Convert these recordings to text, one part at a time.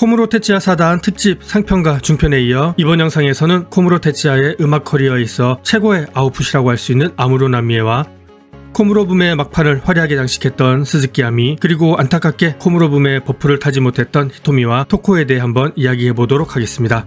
코무로 테츠야 사단 특집 상편과 중편에 이어 이번 영상에서는 코무로 테츠야의 음악 커리어에 있어 최고의 아웃풋이라고 할 수 있는 아무로 나미에와 코무로 붐의 막판을 화려하게 장식했던 스즈키 아미, 그리고 안타깝게 코무로 붐의 버프를 타지 못했던 히토미와 토코에 대해 한번 이야기해보도록 하겠습니다.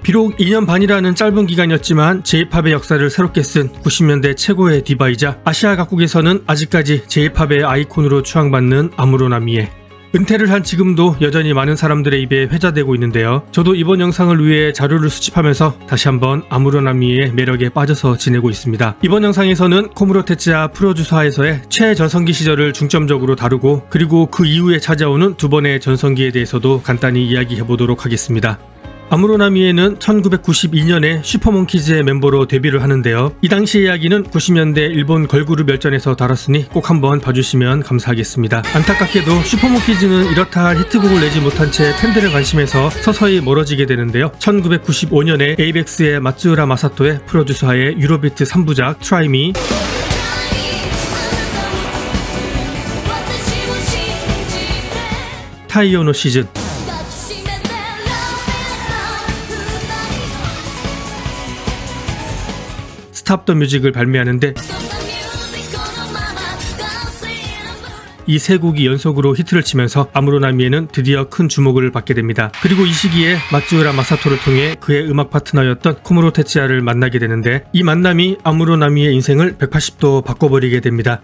비록 2년 반이라는 짧은 기간이었지만 J-팝의 역사를 새롭게 쓴 90년대 최고의 디바이자 아시아 각국에서는 아직까지 J-팝의 아이콘으로 추앙받는 아무로 나미에, 은퇴를 한 지금도 여전히 많은 사람들의 입에 회자되고 있는데요. 저도 이번 영상을 위해 자료를 수집하면서 다시 한번 아무로 나미의 매력에 빠져서 지내고 있습니다. 이번 영상에서는 코무로 테츠야 프로듀서하에서의 최전성기 시절을 중점적으로 다루고, 그리고 그 이후에 찾아오는 두 번의 전성기에 대해서도 간단히 이야기해보도록 하겠습니다. 아무로 나미에는 1992년에 슈퍼몽키즈의 멤버로 데뷔를 하는데요. 이 당시 이야기는 90년대 일본 걸그룹 열전에서 다뤘으니 꼭 한번 봐주시면 감사하겠습니다. 안타깝게도 슈퍼몽키즈는 이렇다 할 히트곡을 내지 못한 채 팬들의 관심에서 서서히 멀어지게 되는데요. 1995년에 에이벡스의 마츠우라 마사토의 프로듀서하에 유로비트 3부작 Try Me, 타이요노 시즌, 스탑 더 뮤직을 발매하는데 이 세 곡이 연속으로 히트를 치면서 아무로 나미에는 드디어 큰 주목을 받게 됩니다. 그리고 이 시기에 마츠우라 마사토를 통해 그의 음악 파트너였던 코무로 테츠야를 만나게 되는데, 이 만남이 아무로 나미의 인생을 180도 바꿔버리게 됩니다.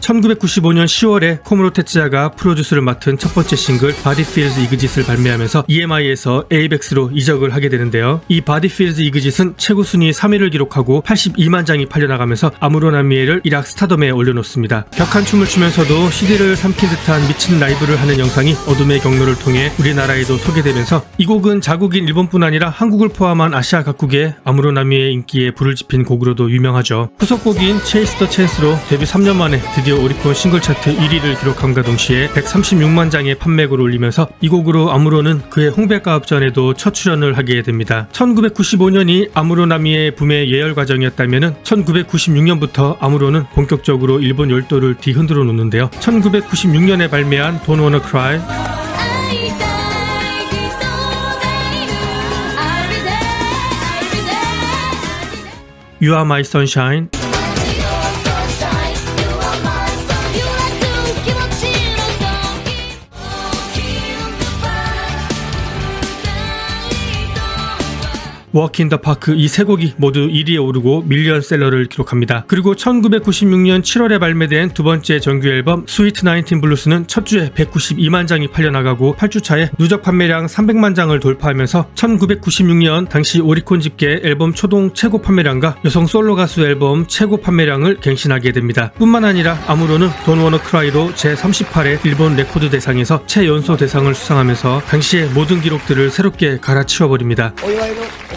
1995년 10월에 코무로 테츠야가 프로듀스를 맡은 첫 번째 싱글 바디필즈 이그짓을 발매하면서 EMI에서 에이벡스로 이적을 하게 되는데요. 이 바디필즈 이그짓은 최고 순위 3위를 기록하고 82만 장이 팔려나가면서 아무로 나미에를 일약 스타덤에 올려놓습니다. 격한 춤을 추면서도 CD를 삼킨 듯한 미친 라이브를 하는 영상이 어둠의 경로를 통해 우리나라에도 소개되면서 이 곡은 자국인 일본뿐 아니라 한국을 포함한 아시아 각국의 아무로 나미의 인기에 불을 지핀 곡으로도 유명하죠. 후속곡인 체이스 더 찬스로 데뷔 3년 만에 드디어 오리콘 싱글 차트 1위를 기록함과 동시에 136만 장의 판매고를 올리면서 이 곡으로 아무로는 그의 홍백가업전에도 첫 출연을 하게 됩니다. 1995년이 아무로 나미의 붐의 예열 과정이었다면 1996년부터 아무로는 본격적으로 일본 열도를 뒤흔들어 놓는데요. 1996년에 발매한 Don't Wanna Cry, You Are My Sunshine, Walk in the Park, 이 세 곡이 모두 1위에 오르고 밀리언셀러를 기록합니다. 그리고 1996년 7월에 발매된 두 번째 정규 앨범 스위트 19 블루스는 첫 주에 192만 장이 팔려나가고 8주 차에 누적 판매량 300만 장을 돌파하면서 1996년 당시 오리콘 집계 앨범 초동 최고 판매량과 여성 솔로 가수 앨범 최고 판매량을 갱신하게 됩니다. 뿐만 아니라 아무로는 Don't Wanna Cry로 제38회 일본 레코드 대상에서 최연소 대상을 수상하면서 당시의 모든 기록들을 새롭게 갈아치워버립니다.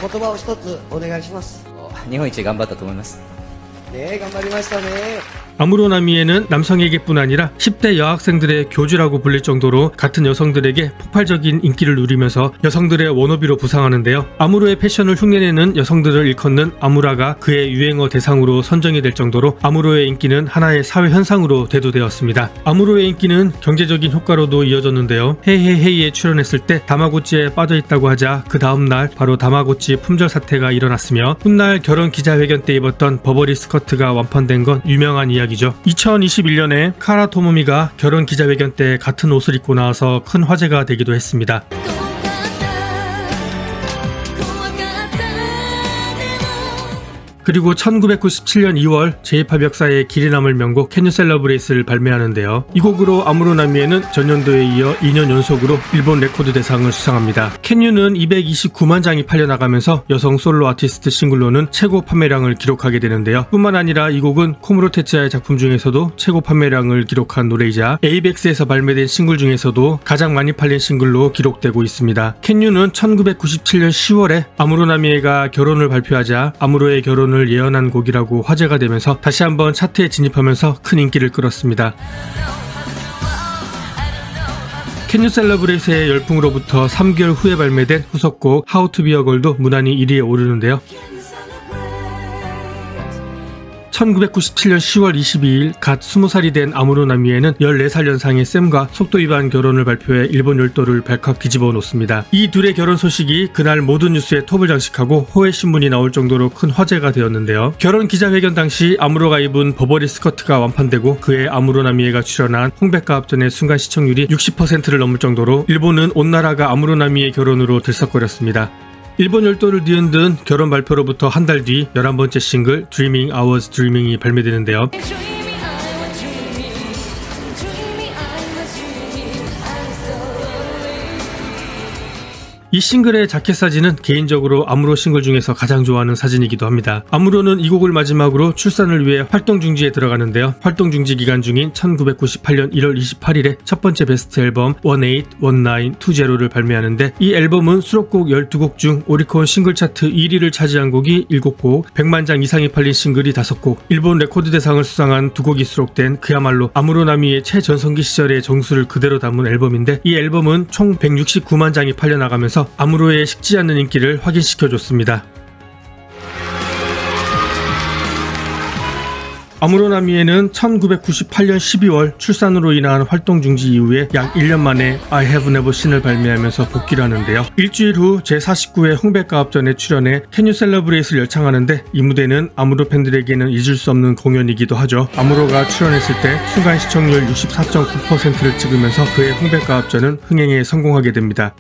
お言葉を一つお願いします。日本一頑張ったと思います。ね、頑張りましたね。 아무로 나미에는 남성에게뿐 아니라 10대 여학생들의 교주라고 불릴 정도로 같은 여성들에게 폭발적인 인기를 누리면서 여성들의 워너비로 부상하는데요. 아무로의 패션을 흉내내는 여성들을 일컫는 아무라가 그의 유행어 대상으로 선정이 될 정도로 아무로의 인기는 하나의 사회 현상으로 대두되었습니다. 아무로의 인기는 경제적인 효과로도 이어졌는데요. 헤이헤이헤이에 출연했을 때 다마고찌에 빠져있다고 하자 그 다음날 바로 다마고찌 품절 사태가 일어났으며 훗날 결혼 기자회견 때 입었던 버버리 스커트가 완판된 건 유명한 이야기죠. 2021년에 카라 토모미가 결혼 기자회견 때 같은 옷을 입고 나와서 큰 화제가 되기도 했습니다. 그리고 1997년 2월 J-팝 역사에 길이 남을 명곡 Can You Celebrate를 발매하는데요. 이 곡으로 아무로 나미에는 전년도에 이어 2년 연속으로 일본 레코드 대상을 수상합니다. Can You는 229만 장이 팔려나가면서 여성 솔로 아티스트 싱글로는 최고 판매량을 기록하게 되는데요. 뿐만 아니라 이 곡은 코무로 테츠야의 작품 중에서도 최고 판매량을 기록한 노래이자 에이벡스에서 발매된 싱글 중에서도 가장 많이 팔린 싱글로 기록되고 있습니다. Can You는 1997년 10월에 아무로 나미에가 결혼을 발표하자 아무로의 결혼을 예언한 곡이라고 화제가 되면서 다시 한번 차트에 진입하면서 큰 인기를 끌었습니다. Can You Celebrate의 열풍으로부터 3개월 후에 발매된 후속곡 How to Be a Girl도 무난히 1위에 오르는데요. 1997년 10월 22일 갓 20살이 된 아무로 나미에는 14살 연상의 샘과 속도 위반 결혼을 발표해 일본 열도를 발칵 뒤집어 놓습니다. 이 둘의 결혼 소식이 그날 모든 뉴스에 톱을 장식하고 호해 신문이 나올 정도로 큰 화제가 되었는데요. 결혼 기자회견 당시 아무로가 입은 버버리 스커트가 완판되고 그의 아무로 나미에가 출연한 홍백가합전의 순간 시청률이 60%를 넘을 정도로 일본은 온 나라가 아무로 나미의 결혼으로 들썩거렸습니다. 일본 열도를 뒤흔든 결혼 발표로부터 한 달 뒤 11번째 싱글 Dreaming I Was Dreaming이 발매되는데요. 이 싱글의 자켓 사진은 개인적으로 아무로 싱글 중에서 가장 좋아하는 사진이기도 합니다. 아무로는 이 곡을 마지막으로 출산을 위해 활동 중지에 들어가는데요. 활동 중지 기간 중인 1998년 1월 28일에 첫 번째 베스트 앨범 181920를 발매하는데 이 앨범은 수록곡 12곡 중 오리콘 싱글 차트 1위를 차지한 곡이 7곡, 100만 장 이상이 팔린 싱글이 5곡, 일본 레코드 대상을 수상한 2곡이 수록된 그야말로 아무로 나미의 최전성기 시절의 정수를 그대로 담은 앨범인데 이 앨범은 총 169만 장이 팔려나가면서 아무로의 식지 않는 인기를 확인시켜줬습니다. 아무로 나미에는 1998년 12월 출산으로 인한 활동 중지 이후에 약 1년 만에 I Have Never Seen을 발매하면서 복귀를 하는데요. 일주일 후 제49회 홍백가합전에 출연해 Can You Celebrate를 열창하는데 이 무대는 아무로 팬들에게는 잊을 수 없는 공연이기도 하죠. 아무로가 출연했을 때 순간 시청률 64.9%를 찍으면서 그의 홍백가합전은 흥행에 성공하게 됩니다.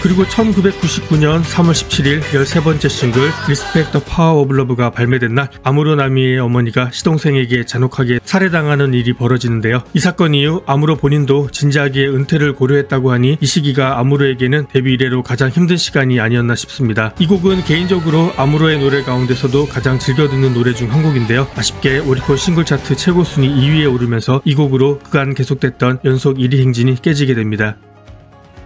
그리고 1999년 3월 17일 13번째 싱글 Respect the Power of Love가 발매된 날 아무로 나미의 어머니가 시동생에게 잔혹하게 살해당하는 일이 벌어지는데요. 이 사건 이후 아무로 본인도 진지하게 은퇴를 고려했다고 하니 이 시기가 아무로에게는 데뷔 이래로 가장 힘든 시간이 아니었나 싶습니다. 이 곡은 개인적으로 아무로의 노래 가운데서도 가장 즐겨 듣는 노래 중 한 곡인데요. 아쉽게 오리콘 싱글 차트 최고 순위 2위에 오르면서 이 곡으로 그간 계속됐던 연속 1위 행진이 깨지게 됩니다.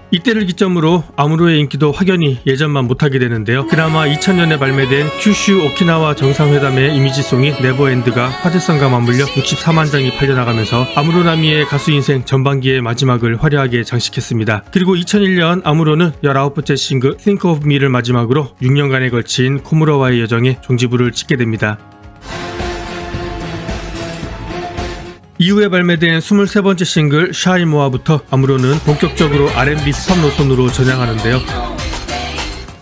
이때를 기점으로 아무로의 인기도 확연히 예전만 못하게 되는데요. 그나마 2000년에 발매된 큐슈 오키나와 정상회담의 이미지송인 네버엔드가 화제성과 맞물려 64만 장이 팔려나가면서 아무로 나미의 가수 인생 전반기의 마지막을 화려하게 장식했습니다. 그리고 2001년 아무로는 19번째 싱글 Think of Me를 마지막으로 6년간에 걸친 코무로와의 여정에 종지부를 찍게 됩니다. 이후에 발매된 23번째 싱글 샤이모아부터 아무로는 본격적으로 R&B 힙합 노선으로 전향하는데요.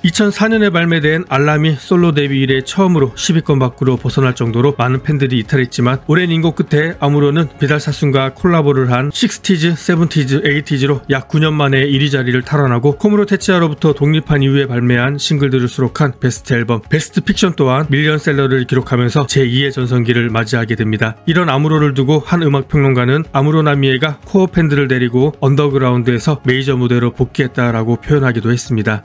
2004년에 발매된 알람이 솔로 데뷔 이래 처음으로 10위권 밖으로 벗어날 정도로 많은 팬들이 이탈했지만 오랜 인고 끝에 아무로는 비달사순과 콜라보를 한 60s, 70s, 80s로 약 9년 만에 1위 자리를 탈환하고 코무로 테치아로부터 독립한 이후에 발매한 싱글들을 수록한 베스트 앨범 베스트 픽션 또한 밀리언셀러를 기록하면서 제2의 전성기를 맞이하게 됩니다. 이런 아무로를 두고 한 음악평론가는 아무로 나미에가 코어 팬들을 데리고 언더그라운드에서 메이저 무대로 복귀했다라고 표현하기도 했습니다.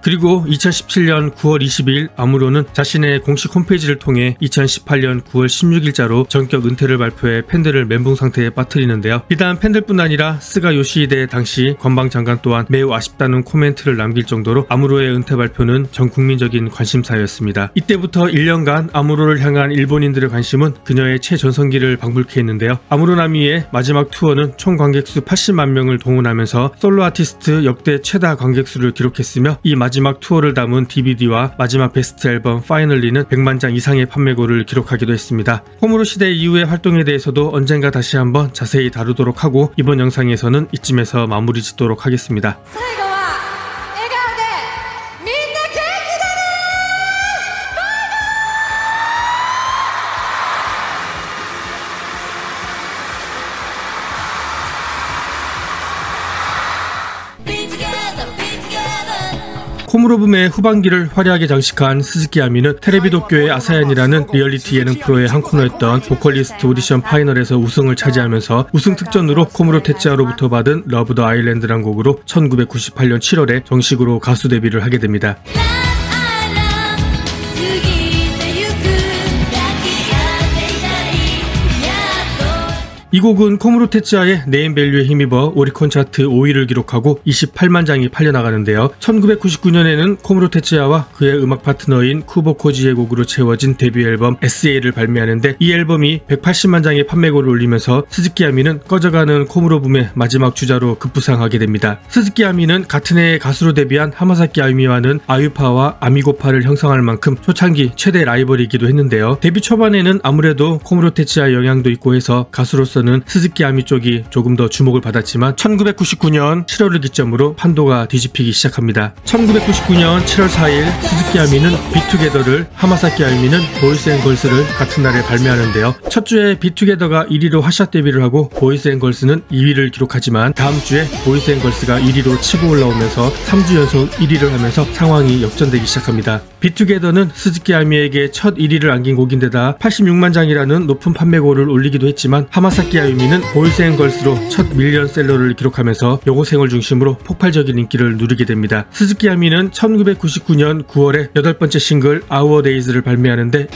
그리고 2017년 9월 20일 아무로는 자신의 공식 홈페이지를 통해 2018년 9월 16일자로 전격 은퇴를 발표해 팬들을 멘붕 상태에 빠뜨리는데요. 비단 팬들뿐 아니라 스가 요시히데 당시 관방장관 또한 매우 아쉽다는 코멘트를 남길 정도로 아무로의 은퇴 발표는 전 국민적인 관심사였습니다. 이때부터 1년간 아무로를 향한 일본인들의 관심은 그녀의 최전성기를 방불케 했는데요. 아무로 나미의 마지막 투어는 총 관객수 80만 명을 동원하면서 솔로 아티스트 역대 최다 관객수를 기록했으며 이 마지막 투어를 담은 DVD와 마지막 베스트 앨범 파이널리는 100만 장 이상의 판매고를 기록하기도 했습니다. 코무로 시대 이후의 활동에 대해서도 언젠가 다시 한번 자세히 다루도록 하고 이번 영상에서는 이쯤에서 마무리 짓도록 하겠습니다. 코무로붐의 후반기를 화려하게 장식한 스즈키 아미는 테레비 도쿄의 아사얀이라는 리얼리티 예능 프로의 한 코너였던 보컬리스트 오디션 파이널에서 우승을 차지하면서 우승 특전으로 코무로 테츠야로부터 받은 러브 더 아일랜드란 곡으로 1998년 7월에 정식으로 가수 데뷔를 하게 됩니다. 이 곡은 코무로 테츠아의 네임밸류에 힘입어 오리콘 차트 5위를 기록하고 28만 장이 팔려나가는데요. 1999년에는 코무로 테츠아와 그의 음악 파트너인 쿠보 코지의 곡으로 채워진 데뷔 앨범 SA를 발매하는데 이 앨범이 180만 장의 판매고를 올리면서 스즈키 아미는 꺼져가는 코무로 붐의 마지막 주자로 급부상하게 됩니다. 스즈키 아미는 같은 해에 가수로 데뷔한 하마사키 아유미와는 아유파와 아미고파를 형성할 만큼 초창기 최대 라이벌이기도 했는데요. 데뷔 초반에는 아무래도 코무로 테츠아 영향도 있고 해서 가수로서는 스즈키 아미 쪽이 조금 더 주목을 받았지만 1999년 7월을 기점으로 판도가 뒤집히기 시작합니다. 1999년 7월 4일 스즈키 아미는 비투게더를, 하마사키 아유미는 보이스 앤 걸스를 같은 날에 발매하는데요. 첫 주에 비투게더가 1위로 핫샷 데뷔를 하고 보이스 앤 걸스는 2위를 기록하지만 다음 주에 보이스 앤 걸스가 1위로 치고 올라오면서 3주 연속 1위를 하면서 상황이 역전되기 시작합니다. 비투게더는 스즈키 아미에게 첫 1위를 안긴 곡인데다 86만 장이라는 높은 판매고를 올리기도 했지만 하마사키 아유미는 보이스 앤 걸스로 첫 밀리언셀러를 기록하면서 여고생을 중심으로 폭발적인 인기를 누리게 됩니다. 스즈키 아미는 1999년 9월에 8번째 싱글 Our Days를 발매하는데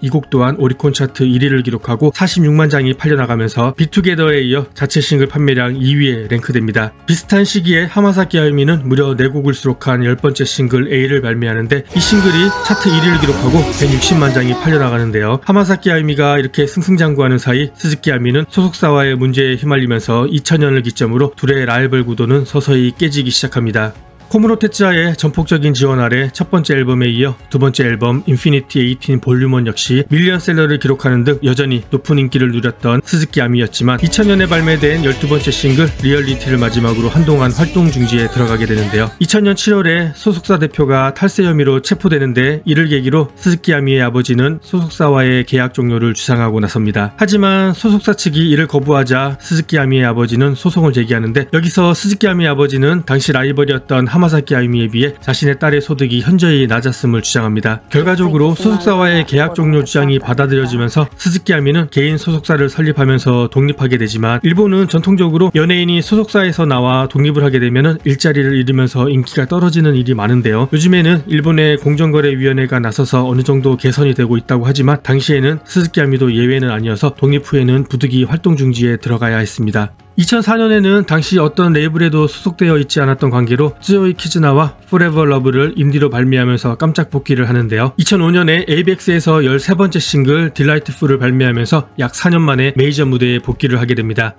이 곡 또한 오리콘 차트 1위를 기록하고 46만 장이 팔려나가면서 비투게더에 이어 자체 싱글 판매량 2위에 랭크됩니다. 비슷한 시기에 하마사키 아유미는 무려 4곡을 수록한 10번째 싱글 A를 발매하는데 이 싱글이 차트 1위를 기록하고 160만 장이 팔려나가는데요. 하마사키 아유미가 이렇게 승승장구하는 사이 스즈키 아미는 소속사와의 문제에 휘말리면서 2000년을 기점으로 둘의 라이벌 구도는 서서히 깨지기 시작합니다. 코무로 테츠아의 전폭적인 지원 아래 첫 번째 앨범에 이어 두 번째 앨범 인피니티 18 볼륨 1 역시 밀리언셀러를 기록하는 등 여전히 높은 인기를 누렸던 스즈키 아미였지만 2000년에 발매된 12번째 싱글 리얼리티를 마지막으로 한동안 활동 중지에 들어가게 되는데요. 2000년 7월에 소속사 대표가 탈세 혐의로 체포되는데 이를 계기로 스즈키 아미의 아버지는 소속사와의 계약 종료를 주장하고 나섭니다. 하지만 소속사 측이 이를 거부하자 스즈키 아미의 아버지는 소송을 제기하는데 여기서 스즈키 아미의 아버지는 당시 라이벌이었던 하마사키 아유미에 비해 자신의 딸의 소득이 현저히 낮았음을 주장합니다. 결과적으로 소속사와의 계약 종료 주장이 받아들여지면서 스즈키 아미는 개인 소속사를 설립하면서 독립하게 되지만 일본은 전통적으로 연예인이 소속사에서 나와 독립을 하게 되면 일자리를 잃으면서 인기가 떨어지는 일이 많은데요. 요즘에는 일본의 공정거래위원회가 나서서 어느 정도 개선이 되고 있다고 하지만 당시에는 스즈키 아미도 예외는 아니어서 독립 후에는 부득이 활동 중지에 들어가야 했습니다. 2004년에는 당시 어떤 레이블에도 소속되어 있지 않았던 관계로 쯔오이 키즈나와 Forever Love를 인디로 발매하면서 깜짝 복귀를 하는데요. 2005년에 ABEX에서 13번째 싱글 Delightful을 발매하면서 약 4년 만에 메이저 무대에 복귀를 하게 됩니다.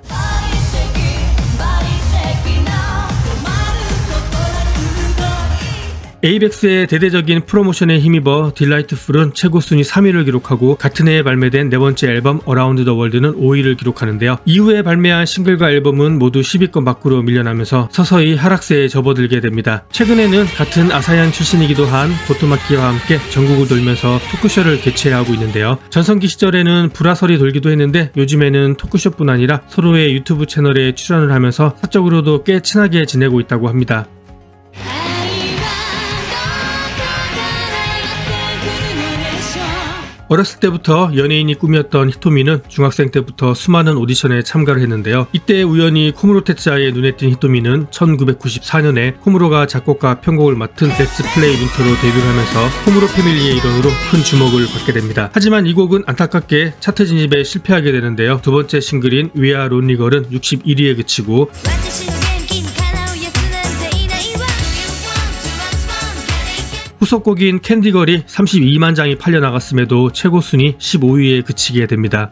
에이벡스의 대대적인 프로모션에 힘입어 딜라이트풀은 최고 순위 3위를 기록하고 같은 해에 발매된 네 번째 앨범 어라운드 더 월드는 5위를 기록하는데요. 이후에 발매한 싱글과 앨범은 모두 10위권 밖으로 밀려나면서 서서히 하락세에 접어들게 됩니다. 최근에는 같은 아사얀 출신이기도 한 고토마키와 함께 전국을 돌면서 토크쇼를 개최하고 있는데요. 전성기 시절에는 불화설이 돌기도 했는데 요즘에는 토크쇼뿐 아니라 서로의 유튜브 채널에 출연을 하면서 사적으로도 꽤 친하게 지내고 있다고 합니다. 어렸을 때부터 연예인이 꿈이었던 히토미는 중학생 때부터 수많은 오디션에 참가를 했는데요. 이때 우연히 코무로 테츠아의 눈에 띈 히토미는 1994년에 코무로가 작곡가 편곡을 맡은 렛츠 플레이 윈터로 데뷔를 하면서 코무로 패밀리의 일원으로 큰 주목을 받게 됩니다. 하지만 이 곡은 안타깝게 차트 진입에 실패하게 되는데요. 두 번째 싱글인 We Are Lonely Girl은 61위에 그치고 후속곡인 캔디걸이 32만 장이 팔려나갔음에도 최고 순위 15위에 그치게 됩니다.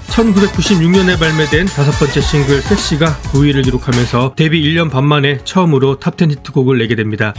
1996년에 발매된 다섯 번째 싱글 섹시가 9위를 기록하면서 데뷔 1년 반 만에 처음으로 탑10 히트곡을 내게 됩니다.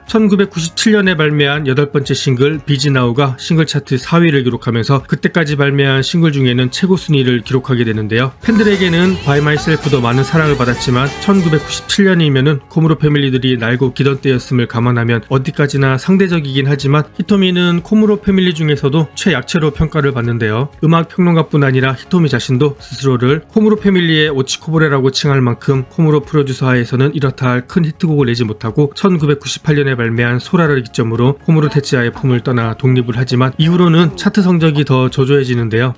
1997년에 발매한 8번째 싱글 비즈나우가 싱글 차트 4위를 기록하면서 그때까지 발매한 싱글 중에는 최고 순위를 기록하게 되는데요. 팬들에게는 By Myself도 많은 사랑을 받았지만 1997년이면은 코무로 패밀리들이 날고 기던 때였음을 감안하면 어디까지나 상대적이긴 하지만 히토미는 코무로 패밀리 중에서도 최약체로 평가를 받는데요. 음악 평론가뿐 아니라 히토미 자신도 스스로를 코무로 패밀리의 오치코보레라고 칭할 만큼 코무로 프로듀서 하에서는 이렇다 할 큰 히트곡을 내지 못하고 1998년에 발매한 소라를 기점으로 코무로 테츠아의 품을 떠나 독립을 하지만 이후로는 차트 성적이 더 저조해지는데요.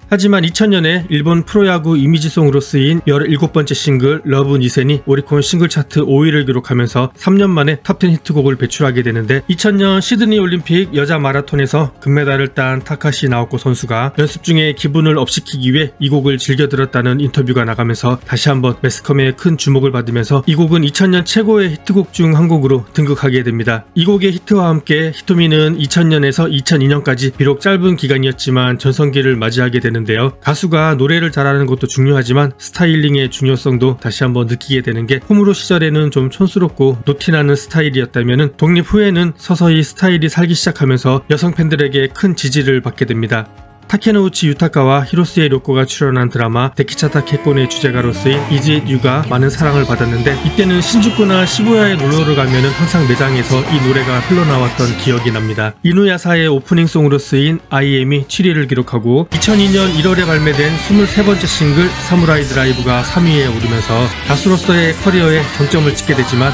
하지만 2000년에 일본 프로야구 이미지송으로 쓰인 17번째 싱글 러브 니센이 오리콘 싱글 차트 5위를 기록하면서 3년 만에 탑10 히트곡을 배출하게 되는데, 2000년 시드니 올림픽 여자 마라톤에서 금메달을 딴 타카시 나오코 선수가 연습 중에 기분을 업시키기 위해 이 곡을 즐겨 들었다는 인터뷰가 나가면서 다시 한번 매스컴의 큰 주목을 받으면서 이 곡은 2000년 최고의 히트곡 중 한 곡으로 등극하게 됩니다. 이 곡의 히트와 함께 히토미는 2000년에서 2002년까지 비록 짧은 기간이었지만 전성기를 맞이하게 되는데요. 가수가 노래를 잘하는 것도 중요하지만 스타일링의 중요성도 다시 한번 느끼게 되는 게, 홈으로 시절에는 좀 촌스럽고 노티나는 스타일이었다면 독립 후에는 서서히 스타일이 살기 시작하면서 여성 팬들에게 큰 지지를 받게 됩니다. 타케노우치 유타카와 히로스에 료코가 출연한 드라마 데키차타 케콘의 주제가로 쓰인 Is It You가 많은 사랑을 받았는데, 이때는 신주쿠나 시부야에 놀러를 가면은 항상 매장에서 이 노래가 흘러나왔던 기억이 납니다. 이누야사의 오프닝송으로 쓰인 I Am이 7위를 기록하고 2002년 1월에 발매된 23번째 싱글 사무라이 드라이브가 3위에 오르면서 가수로서의 커리어에 정점을 찍게 되지만,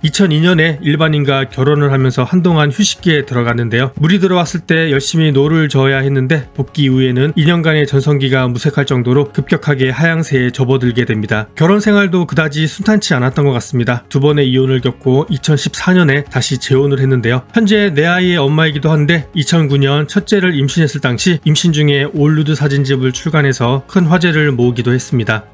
2002년에 일반인과 결혼을 하면서 한동안 휴식기에 들어갔는데요. 물이 들어왔을 때 열심히 노를 저어야 했는데 복귀 이후에는 2년간의 전성기가 무색할 정도로 급격하게 하향세에 접어들게 됩니다. 결혼 생활도 그다지 순탄치 않았던 것 같습니다. 2번의 이혼을 겪고 2014년에 다시 재혼을 했는데요. 현재 내 아이의 엄마이기도 한데 2009년 첫째를 임신했을 당시 임신 중에 올누드 사진집을 출간해서 큰 화제를 모으기도 했습니다.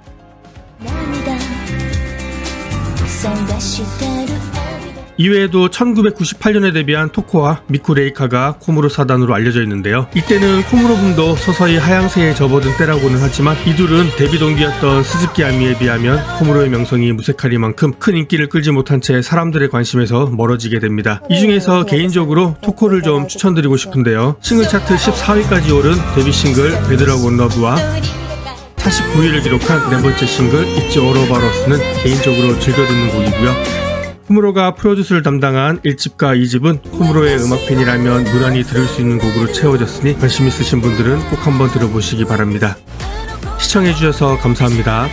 이외에도 1998년에 데뷔한 토코와 미쿠 레이카가 코무로 사단으로 알려져 있는데요. 이때는 코무로 분도 서서히 하향세에 접어든 때라고는 하지만 이 둘은 데뷔 동기였던 스즈키 아미에 비하면 코무로의 명성이 무색하리만큼 큰 인기를 끌지 못한 채 사람들의 관심에서 멀어지게 됩니다. 이 중에서 개인적으로 토코를 좀 추천드리고 싶은데요. 싱글 차트 14위까지 오른 데뷔 싱글 베드락 온 러브와 49위를 기록한 4번째 싱글 It's All About Us는 개인적으로 즐겨 듣는 곡이고요. 코무로가 프로듀스를 담당한 1집과 2집은 코무로의 음악팬이라면 무난히 들을 수 있는 곡으로 채워졌으니 관심 있으신 분들은 꼭 한번 들어보시기 바랍니다. 시청해주셔서 감사합니다.